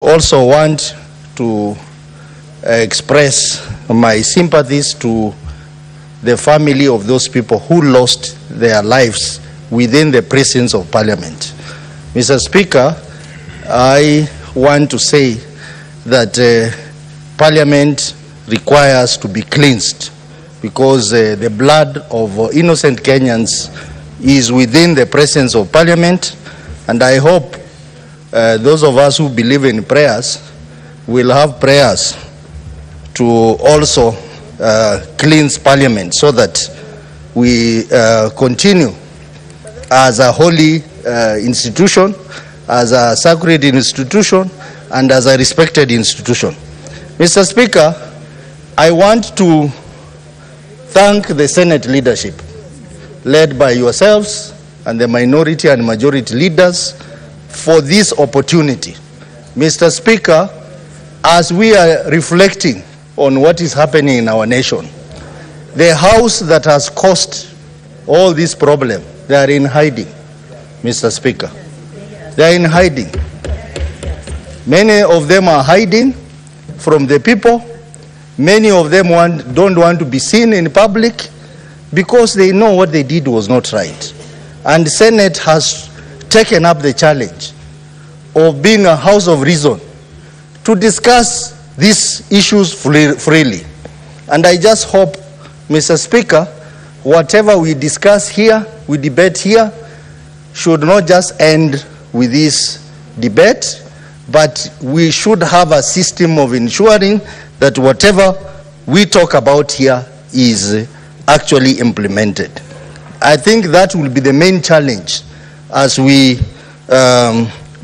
also want to express my sympathies to the family of those people who lost their lives within the precincts of Parliament. Mr. Speaker, I want to say that Parliament requires to be cleansed because the blood of innocent Kenyans is within the presence of Parliament, and I hope those of us who believe in prayers will have prayers to also cleanse Parliament so that we continue as a holy institution, as a sacred institution, and as a respected institution. Mr. Speaker, I want to thank the Senate leadership, led by yourselves and the minority and majority leaders, for this opportunity. Mr. Speaker, as we are reflecting on what is happening in our nation, the house that has caused all this problem, they are in hiding, Mr. Speaker. They are in hiding. Many of them are hiding from the people. Many of them don't want to be seen in public because they know what they did was not right. And the Senate has taken up the challenge of being a house of reason to discuss these issues freely. And I just hope, Mr. Speaker, whatever we discuss here, we debate here, should not just end with this debate, but we should have a system of ensuring that whatever we talk about here is actually implemented. I think that will be the main challenge as we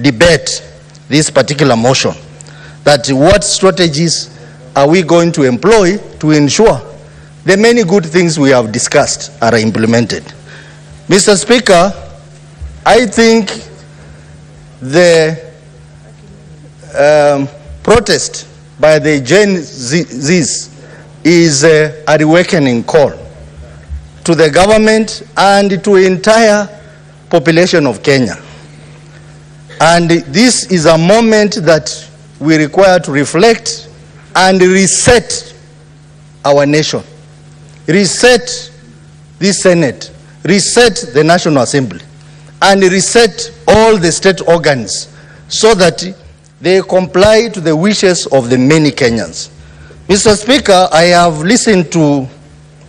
debate this particular motion, that what strategies are we going to employ to ensure the many good things we have discussed are implemented. Mr. Speaker, I think the protest by the Gen Zs is a awakening call to the government and to the entire population of Kenya. And this is a moment that we require to reflect and reset our nation, reset this Senate, reset the National Assembly, and reset all the state organs so that they comply to the wishes of the many Kenyans. Mr. Speaker, I have listened to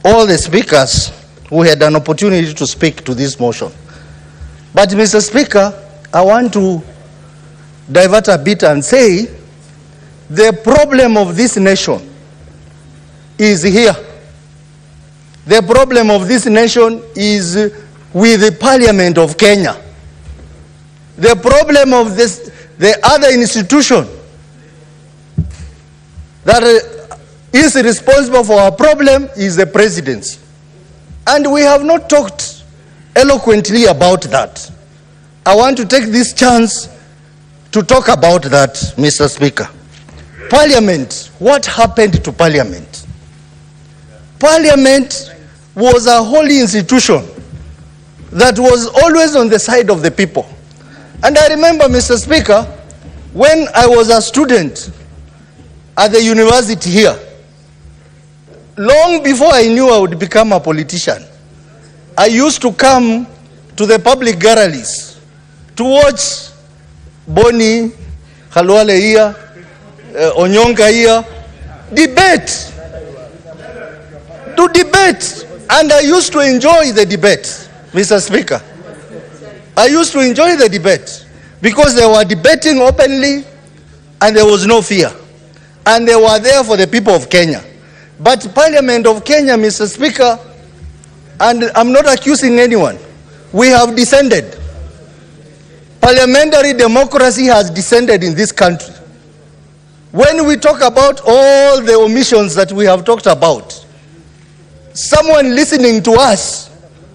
all the speakers who had an opportunity to speak to this motion. But, Mr. Speaker, I want to divert a bit and say the problem of this nation is here. The problem of this nation is with the Parliament of Kenya. The problem of the other institution that is responsible for our problem is the presidency. And we have not talked eloquently about that. I want to take this chance to talk about that, Mr. Speaker. Parliament, what happened to Parliament? Parliament was a holy institution that was always on the side of the people. And I remember, Mr. Speaker, when I was a student at the university here, long before I knew I would become a politician, I used to come to the public galleries to watch Boni, Khalwale here, Onyonka here, debate. To debate. And I used to enjoy the debate, Mr. Speaker. I used to enjoy the debate because they were debating openly and there was no fear. And they were there for the people of Kenya. But Parliament of Kenya, Mr. Speaker, and I'm not accusing anyone, we have descended. Parliamentary democracy has descended in this country. When we talk about all the omissions that we have talked about, someone listening to us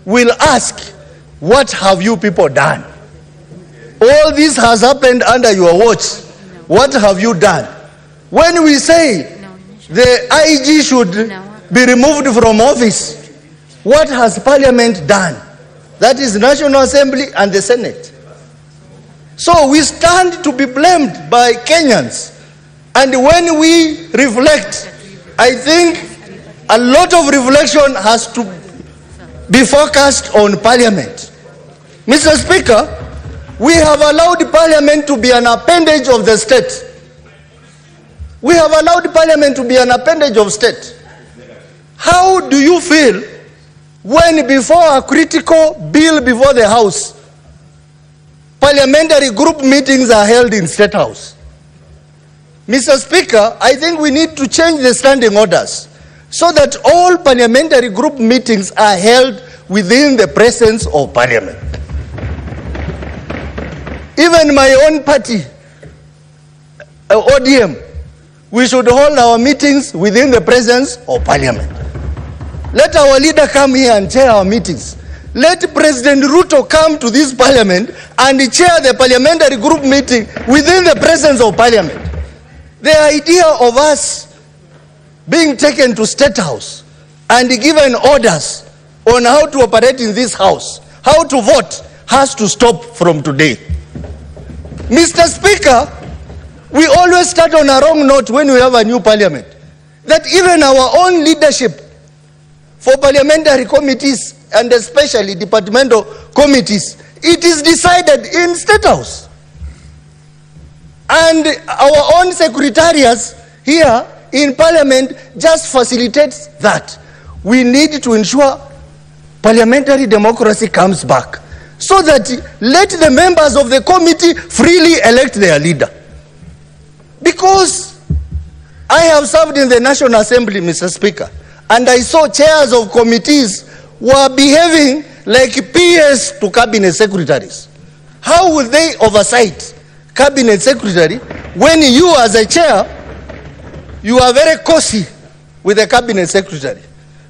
will ask, what have you people done? All this has happened under your watch. What have you done? When we say the IG should be removed from office, what has Parliament done? That is National Assembly and the Senate. So we stand to be blamed by Kenyans. And when we reflect, I think a lot of reflection has to be focused on Parliament. Mr. Speaker, we have allowed Parliament to be an appendage of the state. We have allowed Parliament to be an appendage of state. How do you feel when before a critical bill before the House, parliamentary group meetings are held in State House? Mr. Speaker, I think we need to change the standing orders so that all parliamentary group meetings are held within the presence of Parliament. Even my own party, ODM, we should hold our meetings within the presence of Parliament. Let our leader come here and chair our meetings. Let President Ruto come to this Parliament and chair the parliamentary group meeting within the presence of Parliament. The idea of us being taken to State House and given orders on how to operate in this house, how to vote, has to stop from today. Mr. Speaker, we always start on a wrong note when we have a new Parliament. That even our own leadership for parliamentary committees and especially departmental committees, it is decided in State House. And our own secretariats here in Parliament just facilitates that. We need to ensure parliamentary democracy comes back so that let the members of the committee freely elect their leader. Because I have served in the National Assembly, Mr. Speaker, and I saw chairs of committees were behaving like PS to cabinet secretaries. How will they oversight cabinet secretary when you as a chair, you are very cozy with the cabinet secretary?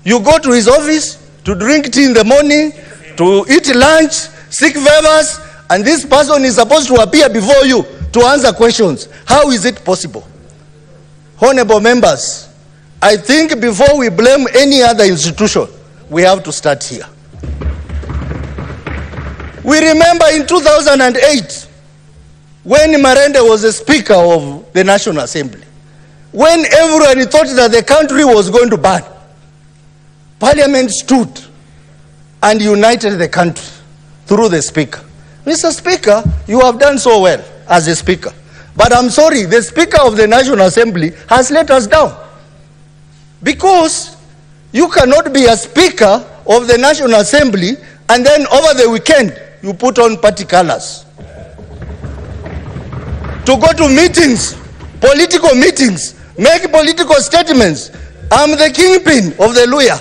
You go to his office to drink tea in the morning, to eat lunch, seek favors, and this person is supposed to appear before you to answer questions. How is it possible? Honorable members, I think before we blame any other institution, we have to start here. We remember in 2008, when Marende was the Speaker of the National Assembly, when everyone thought that the country was going to burn, Parliament stood and united the country through the Speaker. Mr. Speaker, you have done so well as a Speaker. But I'm sorry, the Speaker of the National Assembly has let us down. Because you cannot be a Speaker of the National Assembly and then over the weekend you put on party colors. To go to meetings, political meetings, make political statements. I'm the kingpin of the Luhya.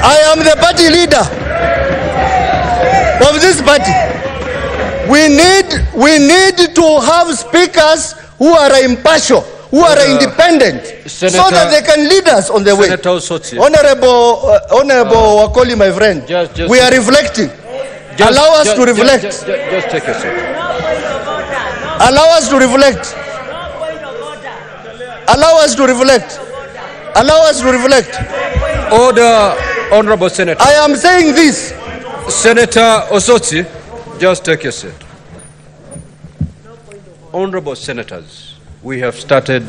I am the party leader of this party. We need to have speakers who are impartial, who are independent, Senator, so that they can lead us on the way. Honorable Wakoli, my friend, we are reflecting. Allow us to reflect. Just take a second. Allow us to reflect. Allow us to reflect. Allow us to reflect. Order, Honorable Senator. I am saying this. Senator Osotsi, just take a seat. Honorable Senators, we have started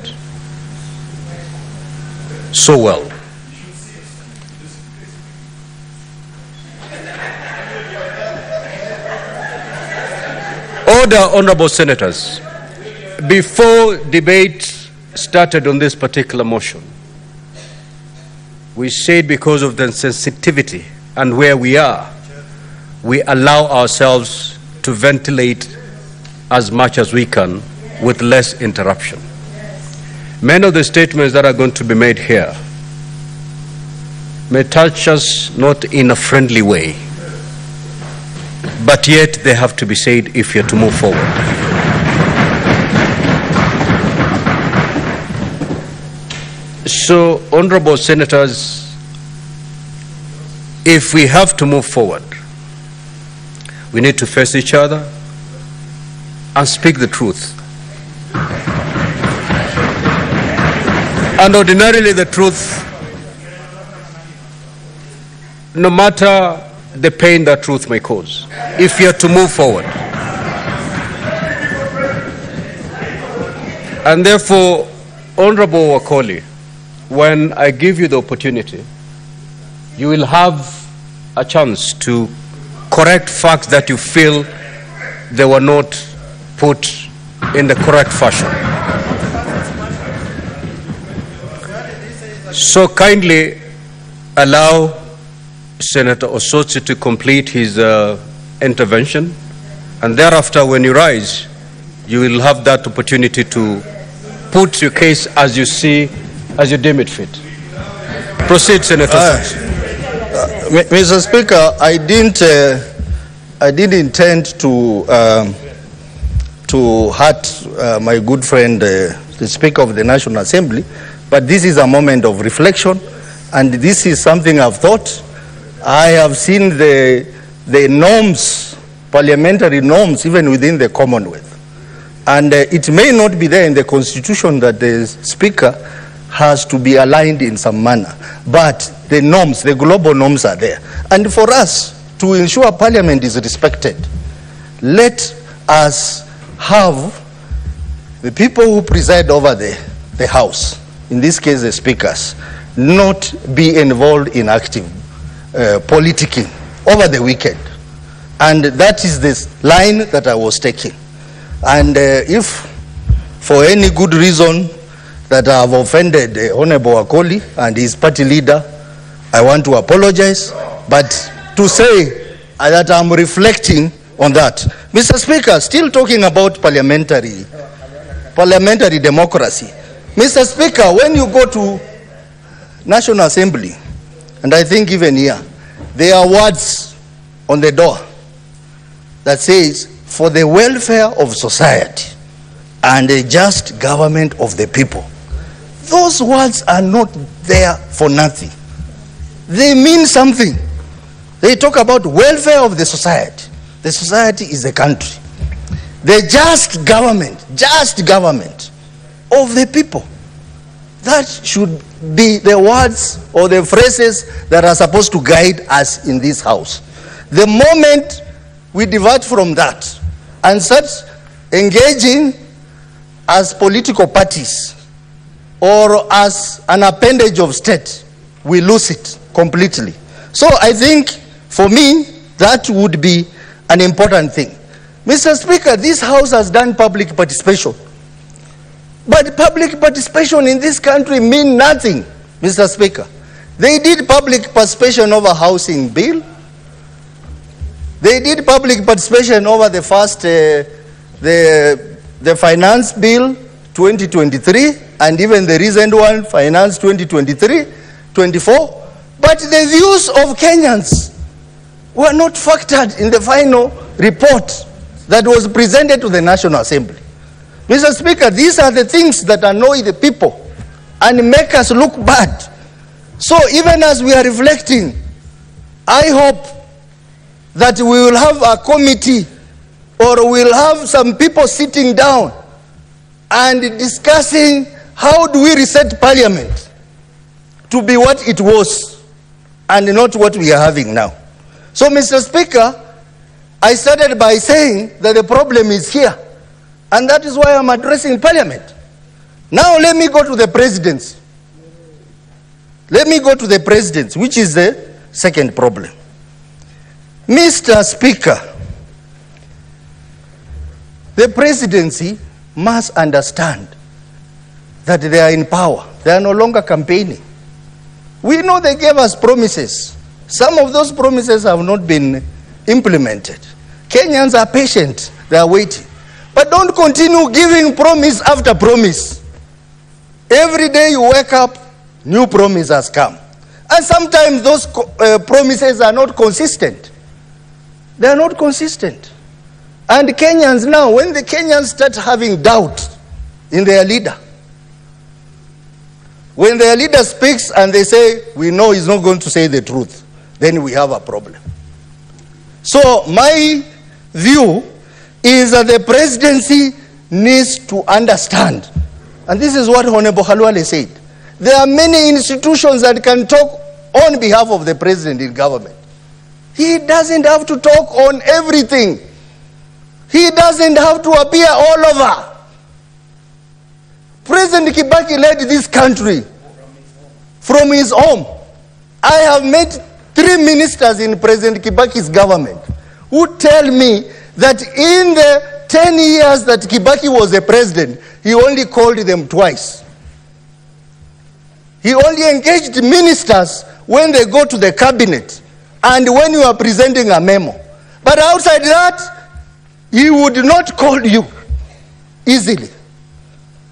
so well. Order, Honorable Senators. Before debate started on this particular motion, we said because of the sensitivity and where we are, we allow ourselves to ventilate as much as we can with less interruption. Many of the statements that are going to be made here may touch us not in a friendly way, but yet they have to be said if you're to move forward. So, honorable senators, if we have to move forward, we need to face each other and speak the truth. And ordinarily the truth, no matter the pain that truth may cause if you are to move forward. And therefore, Honorable Wakoli, when I give you the opportunity, you will have a chance to correct facts that you feel they were not put in the correct fashion. So kindly allow Senator Osotsi to complete his intervention, and thereafter when you rise, you will have that opportunity to put your case as you see, as you deem it fit. Proceed, Senator Osotsi. Mr. Speaker, I didn't intend to hurt my good friend, the Speaker of the National Assembly, but this is a moment of reflection, and this is something I've thought. I have seen the norms, parliamentary norms, even within the Commonwealth. And it may not be there in the Constitution that the Speaker has to be aligned in some manner, but the norms, the global norms are there. And for us to ensure Parliament is respected, let us have the people who preside over the House, in this case the speakers, not be involved in active politicking over the weekend. And that is this line that I was taking. And if for any good reason that I have offended Honorable Wakoli and his party leader, I want to apologize, but to say that I'm reflecting on that. Mr. Speaker, still talking about parliamentary democracy. Mr. Speaker, when you go to National Assembly, and I think even here, there are words on the door that says, for the welfare of society and a just government of the people. Those words are not there for nothing. They mean something. They talk about welfare of the society. The society is the country. The just government of the people. That should be the words or the phrases that are supposed to guide us in this house. The moment we divert from that and start engaging as political parties or as an appendage of state, we lose it completely. So I think for me, that would be an important thing. Mr. Speaker, this House has done public participation. But public participation in this country means nothing, Mr. Speaker. They did public participation over housing bill. They did public participation over the first, the finance bill 2023, and even the recent one, finance 2023-24. But the views of Kenyans were not factored in the final report that was presented to the National Assembly. Mr. Speaker, these are the things that annoy the people and make us look bad. So even as we are reflecting, I hope that we will have a committee or we'll have some people sitting down and discussing how do we reset Parliament to be what it was and not what we are having now. So, Mr. Speaker, I started by saying that the problem is here, and that is why I'm addressing Parliament. Now let me go to the presidency. Let me go to the presidency, which is the second problem. Mr. Speaker, the presidency must understand that they are in power. They are no longer campaigning. We know they gave us promises. Some of those promises have not been implemented. Kenyans are patient. They are waiting. But don't continue giving promise after promise. Every day you wake up, new promise has come. And sometimes those promises are not consistent. They are not consistent. And Kenyans now, when the Kenyans start having doubt in their leader, when their leader speaks and they say, we know he's not going to say the truth, then we have a problem. So my view is that the presidency needs to understand, and this is what Honorable Khalwale said, there are many institutions that can talk on behalf of the president in government. He doesn't have to talk on everything. He doesn't have to appear all over. President Kibaki led this country from his home. I have met 3 ministers in President Kibaki's government who tell me that in the 10 years that Kibaki was a president, he only called them twice. He only engaged ministers when they go to the cabinet and when you are presenting a memo. But outside that, he would not call you easily.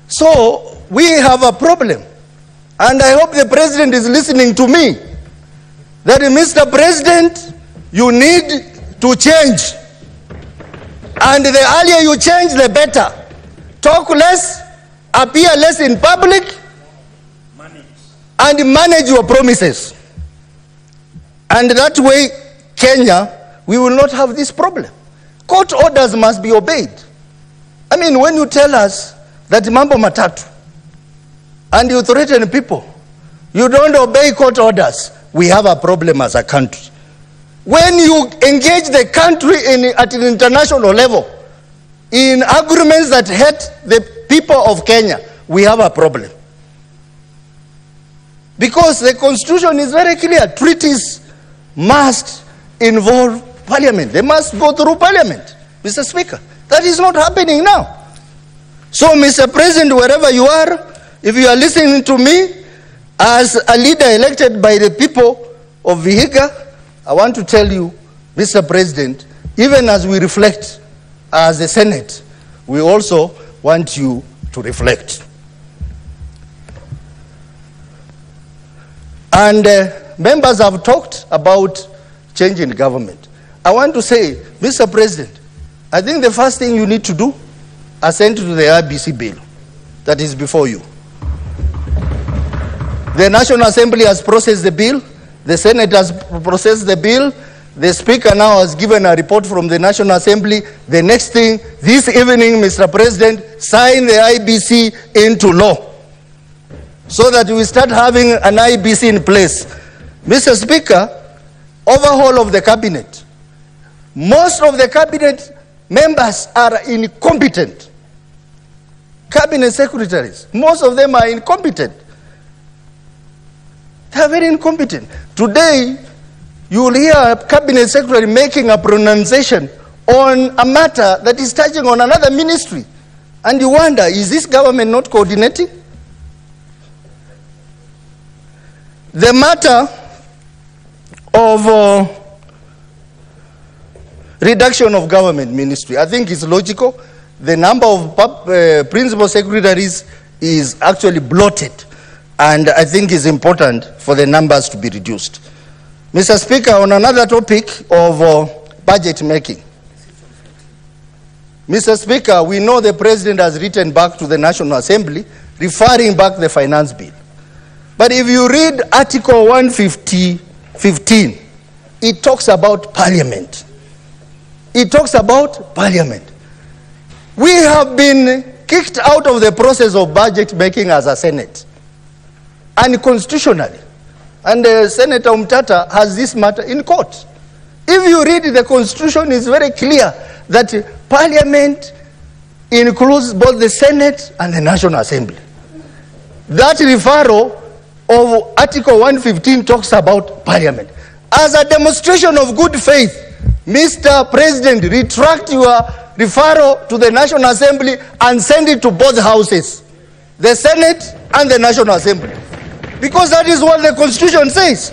So we have a problem. And I hope the president is listening to me. That Mr. President, you need to change. And the earlier you change, the better. Talk less, appear less in public, and manage your promises. And that way, Kenya, we will not have this problem. Court orders must be obeyed. I mean, when you tell us that mambo matatu, and you threaten people, you don't obey court orders, we have a problem as a country. When you engage the country at an international level in agreements that hurt the people of Kenya, we have a problem. Because the constitution is very clear. Treaties must involve parliament. They must go through parliament, Mr. Speaker. That is not happening now. So, Mr. President, wherever you are, if you are listening to me as a leader elected by the people of Vihiga, I want to tell you, Mr. President, even as we reflect as a Senate, we also want you to reflect. And members have talked about changing government. I want to say, Mr. President, I think the first thing you need to do, assent to the IBC bill that is before you. The National Assembly has processed the bill. The Senate has processed the bill. The Speaker now has given a report from the National Assembly. The next thing, this evening, Mr. President, sign the IBC into law so that we start having an IBC in place. Mr. Speaker, overhaul of the cabinet. Most of the cabinet members are incompetent. Cabinet secretaries, most of them are incompetent. They are very incompetent. Today, you will hear a cabinet secretary making a pronunciation on a matter that is touching on another ministry. And you wonder, is this government not coordinating? The matter of reduction of government ministry, I think is logical. The number of principal secretaries is actually bloated. And I think it's important for the numbers to be reduced. Mr. Speaker, on another topic of budget making. Mr. Speaker, we know the President has written back to the National Assembly, referring back the finance bill. But if you read Article 115, it talks about Parliament. It talks about Parliament. We have been kicked out of the process of budget making as a Senate. Unconstitutionally. And Senator Umtata has this matter in court. If you read the Constitution, it's very clear that Parliament includes both the Senate and the National Assembly. That referral of Article 115 talks about Parliament. As a demonstration of good faith, Mr. President, retract your referral to the National Assembly and send it to both houses, the Senate and the National Assembly. Because that is what the Constitution says.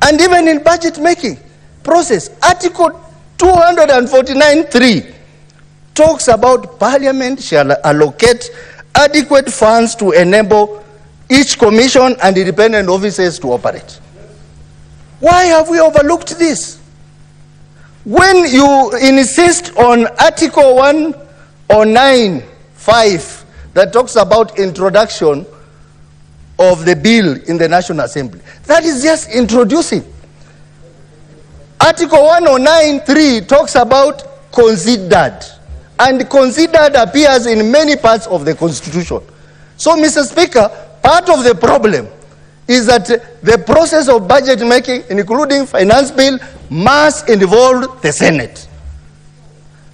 And even in budget making process, Article 249(3) talks about Parliament shall allocate adequate funds to enable each commission and independent offices to operate. Why have we overlooked this? When you insist on Article 109(5) that talks about introduction of the bill in the National Assembly, that is just introducing. Article 109(3) talks about considered, and considered appears in many parts of the Constitution. So, Mr. Speaker, part of the problem is that the process of budget making, including finance bill, must involve the Senate.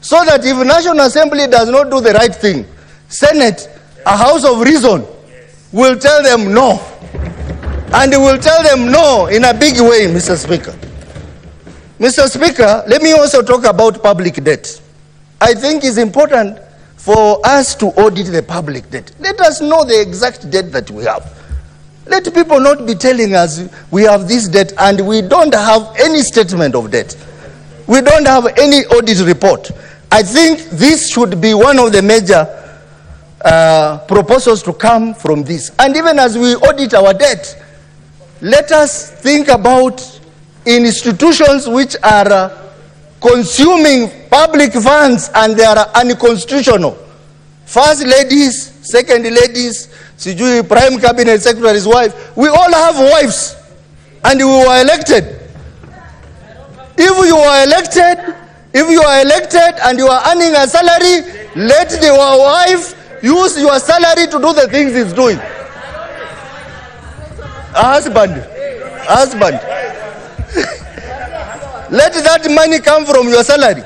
So that if National Assembly does not do the right thing, Senate, a house of reason, will tell them no. And will tell them no in a big way, Mr. Speaker. Mr. Speaker, let me also talk about public debt. I think it's important for us to audit the public debt. Let us know the exact debt that we have. Let people not be telling us we have this debt and we don't have any statement of debt. We don't have any audit report. I think this should be one of the major proposals to come from this. And even as we audit our debt, let us think about institutions which are consuming public funds and they are unconstitutional. First ladies, second ladies, prime cabinet secretary's wife, we all have wives and we were elected. If you are elected and you are earning a salary, let your wife use your salary to do the things he's doing. Husband. Let that money come from your salary.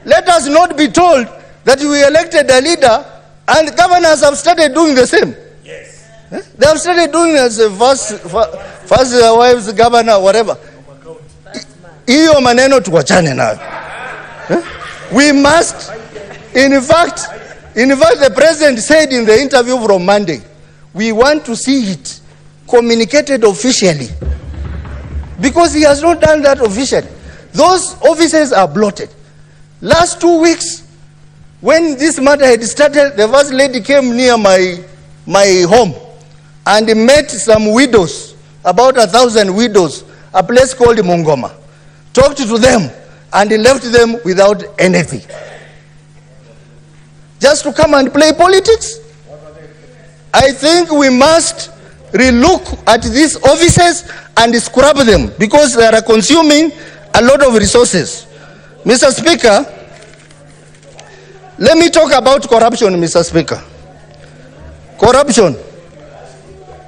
Let us not be told that we elected a leader and governors have started doing the same. Yes. They have started doing as a first wives, governor, whatever. Iyo maneno tuwachane nayo. We must, in fact, the president said in the interview from Monday, we want to see it communicated officially, because he has not done that officially. Those offices are bloated. Last 2 weeks, when this matter had started, the first lady came near my home and met some widows, about 1,000 widows, a place called Mongoma, talked to them and left them without anything. Just to come and play politics? I think we must relook at these offices and scrap them because they are consuming a lot of resources. Mr. Speaker, let me talk about corruption, Mr. Speaker.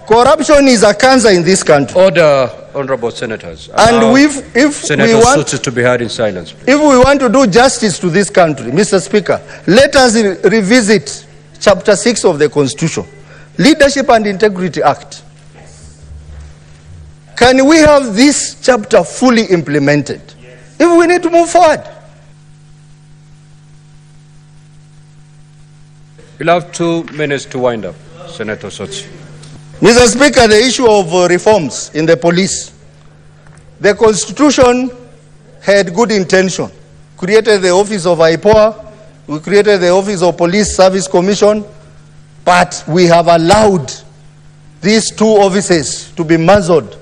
Corruption is a cancer in this country. Order, honorable senators. And if Senator we want to be heard in silence, please. If we want to do justice to this country, Mr. Speaker, let us revisit Chapter 6 of the Constitution, Leadership and Integrity Act. Can we have this chapter fully implemented? If we need to move forward. You'll have 2 minutes to wind up, Senator Sotsi. Mr. Speaker, the issue of reforms in the police. The Constitution had good intention. Created the office of IPOA, we created the office of Police Service Commission, but we have allowed these 2 offices to be muzzled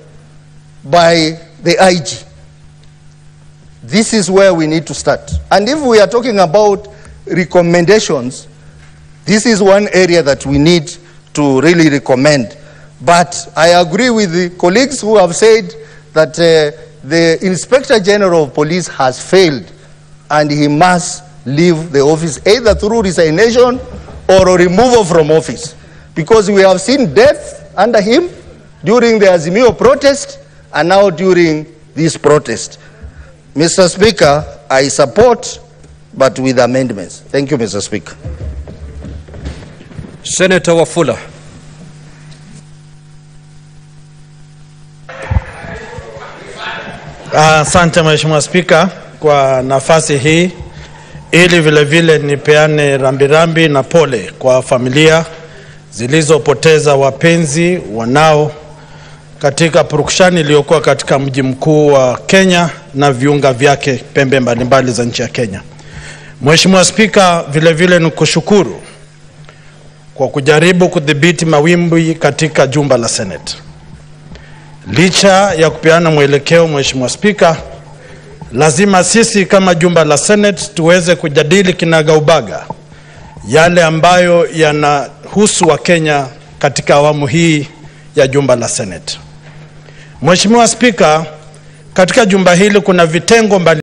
by the IG. This is where we need to start. And if we are talking about recommendations, this is one area that we need to really recommend. But I agree with the colleagues who have said that the Inspector General of Police has failed and he must leave the office either through resignation or a removal from office. Because we have seen death under him during the Azimio protest and now during this protest. Mr. Speaker, I support, but with amendments. Thank you, Mr. Speaker. Senator Wafula. Asante Mheshimiwa Spika kwa nafasi hii, ili vile vile nipeane rambirambi na pole kwa familia zilizopoteza wapenzi wanao katika purukushani iliyokuwa katika mji mkuu wa Kenya na viunga vyake pembe mbalimbali za nchi ya Kenya. Mheshimiwa Spika, vile vile nikushukuru kwa kujaribu kudhibiti mawimbi katika jumba la Senate. Licha ya kupeana mwelekeo, Mheshimiwa Spika, lazima sisi kama jumba la Senate tuweze kujadili kinagaubaga yale ambayo yanahusu wa Kenya katika awamu hii ya jumba la Senate. Mheshimiwa Spika, katika jumba hili kuna vitengo mbali